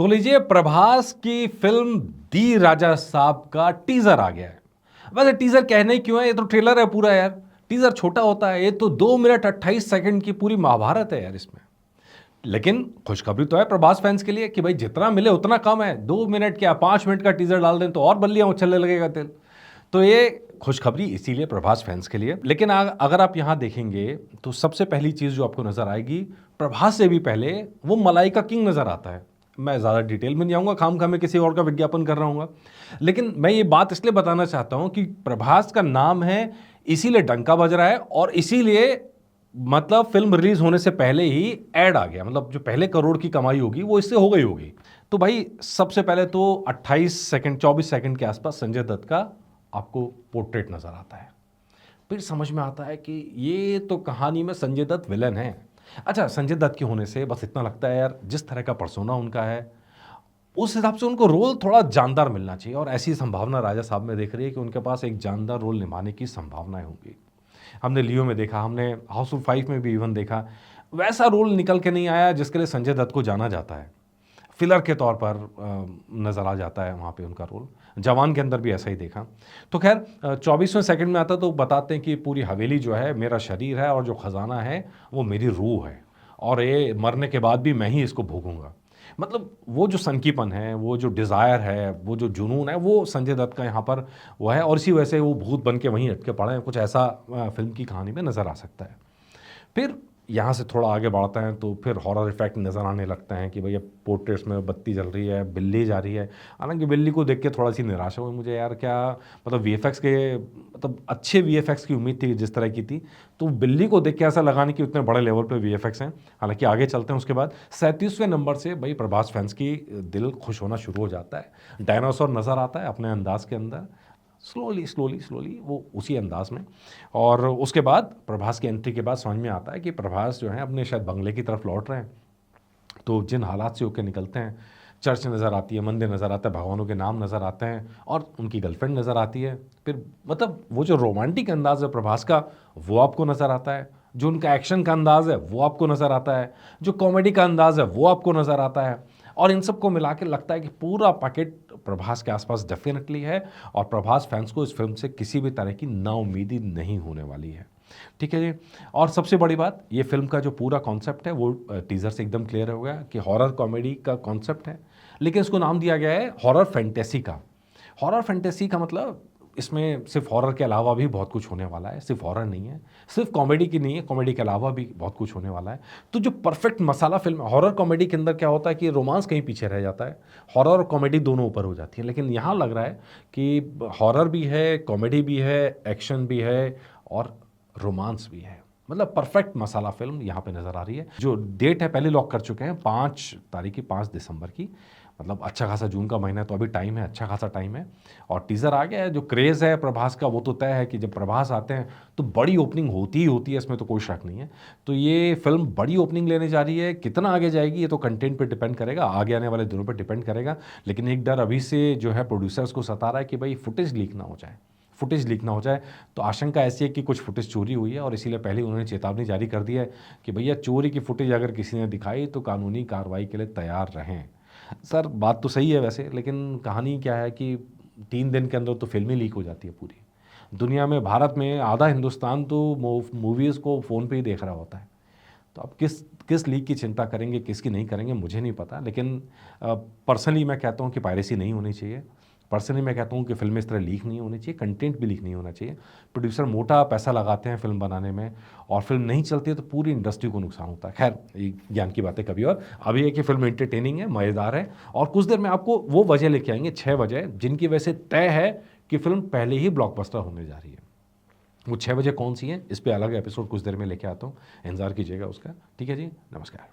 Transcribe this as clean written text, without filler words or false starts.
तो लीजिए प्रभास की फिल्म दी राजा साहब का टीजर आ गया है। वैसे टीजर कहने क्यों है, ये तो ट्रेलर है पूरा यार। टीजर छोटा होता है, ये तो 2 मिनट 28 सेकंड की पूरी महाभारत है यार इसमें। लेकिन खुशखबरी तो है प्रभास फैंस के लिए कि भाई जितना मिले उतना कम है। 2 मिनट क्या 5 मिनट का टीजर डाल दें तो और बल्लियां उछलने लगेगा तेल। तो ये खुशखबरी इसीलिए प्रभास फैंस के लिए। लेकिन अगर आप यहां देखेंगे तो सबसे पहली चीज जो आपको नजर आएगी, प्रभास से भी पहले वो मलाइका किंग नजर आता है। मैं ज़्यादा डिटेल में नहीं आऊँगा, खामखा मैं किसी और का विज्ञापन कर रहा हूँ। लेकिन मैं ये बात इसलिए बताना चाहता हूँ कि प्रभास का नाम है, इसीलिए डंका बज रहा है और इसीलिए मतलब फिल्म रिलीज होने से पहले ही ऐड आ गया। मतलब जो पहले करोड़ की कमाई होगी वो इससे हो गई होगी। तो भाई सबसे पहले तो 28 सेकंड 24 सेकंड के आसपास संजय दत्त का आपको पोर्ट्रेट नजर आता है। फिर समझ में आता है कि ये तो कहानी में संजय दत्त विलन है। अच्छा, संजय दत्त के होने से बस इतना लगता है यार, जिस तरह का पर्सोना उनका है उस हिसाब से उनको रोल थोड़ा जानदार मिलना चाहिए। और ऐसी संभावना राजा साहब में देख रही है कि उनके पास एक जानदार रोल निभाने की संभावनाएं होंगी। हमने लियो में देखा, हमने हाउसफुल 5 में भी इवन देखा, वैसा रोल निकल के नहीं आया जिसके लिए संजय दत्त को जाना जाता है। फिलर के तौर पर नज़र आ जाता है वहाँ पे उनका रोल। जवान के अंदर भी ऐसा ही देखा। तो खैर 24वें सेकंड में आता तो बताते हैं कि पूरी हवेली जो है मेरा शरीर है और जो ख़जाना है वो मेरी रूह है, और ये मरने के बाद भी मैं ही इसको भोगूंगा। मतलब वो जो सनकीपन है, वो जो डिज़ायर है, वो जो जुनून है, वो संजय दत्त का यहाँ पर वो है। और इसी वजह से वो भूत बन के वहीं अटके पड़े हैं। कुछ ऐसा फिल्म की कहानी में नज़र आ सकता है। फिर यहाँ से थोड़ा आगे बढ़ते हैं तो फिर हॉरर इफेक्ट नज़र आने लगते हैं कि भैया पोर्ट्रेट्स में बत्ती जल रही है, बिल्ली जा रही है। हालांकि बिल्ली को देख के थोड़ा सी निराशा हुई मुझे यार। क्या मतलब वीएफएक्स के, मतलब अच्छे वीएफएक्स की उम्मीद थी जिस तरह की थी, तो बिल्ली को देख के ऐसा लगा नहीं कि उतने बड़े लेवल पे वीएफएक्स हैं। हालांकि आगे चलते हैं उसके बाद 37वें नंबर से भाई प्रभास फैंस की दिल खुश होना शुरू हो जाता है। डायनासोर नज़र आता है अपने अंदाज के अंदर, स्लोली स्लोली स्लोली वो उसी अंदाज में। और उसके बाद प्रभास की एंट्री के बाद समझ में आता है कि प्रभास जो है अपने शायद बंगले की तरफ लौट रहे हैं। तो जिन हालात से होकर निकलते हैं, चर्च नज़र आती है, मंदिर नज़र आता है, भगवानों के नाम नज़र आते हैं और उनकी गर्लफ्रेंड नज़र आती है। फिर मतलब वो जो रोमांटिक अंदाज़ है प्रभास का वो आपको नज़र आता है, जो उनका एक्शन का अंदाज़ है वो आपको नज़र आता है, जो कॉमेडी का अंदाज़ है वो आपको नज़र आता है। और इन सबको मिला के लगता है कि पूरा पैकेट प्रभास के आसपास डेफिनेटली है। और प्रभास फैंस को इस फिल्म से किसी भी तरह की नाउम्मीदी नहीं होने वाली है। ठीक है जी। और सबसे बड़ी बात, ये फिल्म का जो पूरा कॉन्सेप्ट है वो टीज़र से एकदम क्लियर हो गया कि हॉरर कॉमेडी का कॉन्सेप्ट है, लेकिन इसको नाम दिया गया है हॉरर फैंटेसी का। हॉरर फैंटेसी का मतलब इसमें सिर्फ हॉरर के अलावा भी बहुत कुछ होने वाला है। सिर्फ हॉरर नहीं है, सिर्फ कॉमेडी की नहीं है, कॉमेडी के अलावा भी बहुत कुछ होने वाला है। तो जो परफेक्ट मसाला फिल्म, हॉरर कॉमेडी के अंदर क्या होता है कि रोमांस कहीं पीछे रह जाता है, हॉरर और कॉमेडी दोनों ऊपर हो जाती है। लेकिन यहाँ लग रहा है कि हॉरर भी है, कॉमेडी भी है, एक्शन भी है और रोमांस भी है। मतलब परफेक्ट मसाला फिल्म यहाँ पे नज़र आ रही है। जो डेट है पहले लॉक कर चुके हैं, 5 तारीख की, 5 दिसंबर की। मतलब अच्छा खासा जून का महीना है तो अभी टाइम है, अच्छा खासा टाइम है। और टीज़र आ गया है। जो क्रेज़ है प्रभास का वो तो तय है कि जब प्रभास आते हैं तो बड़ी ओपनिंग होती ही होती है, इसमें तो कोई शक नहीं है। तो ये फिल्म बड़ी ओपनिंग लेने जा रही है। कितना आगे जाएगी ये तो कंटेंट पे डिपेंड करेगा, आगे आने वाले दिनों पर डिपेंड करेगा। लेकिन एक डर अभी से जो है प्रोड्यूसर्स को सता रहा है कि भाई फुटेज लीक ना हो जाए। फुटेज लीक ना हो जाए तो आशंका ऐसी है कि कुछ फुटेज चोरी हुई है और इसीलिए पहले उन्होंने चेतावनी जारी कर दी है कि भैया चोरी की फुटेज अगर किसी ने दिखाई तो कानूनी कार्रवाई के लिए तैयार रहें। सर बात तो सही है वैसे, लेकिन कहानी क्या है कि 3 दिन के अंदर तो फिल्म ही लीक हो जाती है पूरी दुनिया में। भारत में आधा हिंदुस्तान तो मूवीज़ को फ़ोन पे ही देख रहा होता है। तो अब किस किस लीक की चिंता करेंगे, किसकी नहीं करेंगे मुझे नहीं पता। लेकिन पर्सनली मैं कहता हूँ कि पायरेसी नहीं होनी चाहिए। पर्सनली मैं कहता हूँ कि फिल्में इस तरह लीक नहीं होनी चाहिए, कंटेंट भी लीक नहीं होना चाहिए। प्रोड्यूसर मोटा पैसा लगाते हैं फिल्म बनाने में और फिल्म नहीं चलती है तो पूरी इंडस्ट्री को नुकसान होता है। खैर ये ज्ञान की बातें कभी और। अभी है कि फिल्म एंटरटेनिंग है, मज़ेदार है और कुछ देर में आपको वो वजह लेके आएंगे, 6 वजह जिनकी वजह से तय है कि फिल्म पहले ही ब्लॉकबस्टर होने जा रही है। वो 6 वजह कौन सी हैं, इस पर अलग एपिसोड कुछ देर में लेके आता हूँ, इंतजार कीजिएगा उसका। ठीक है जी, नमस्कार।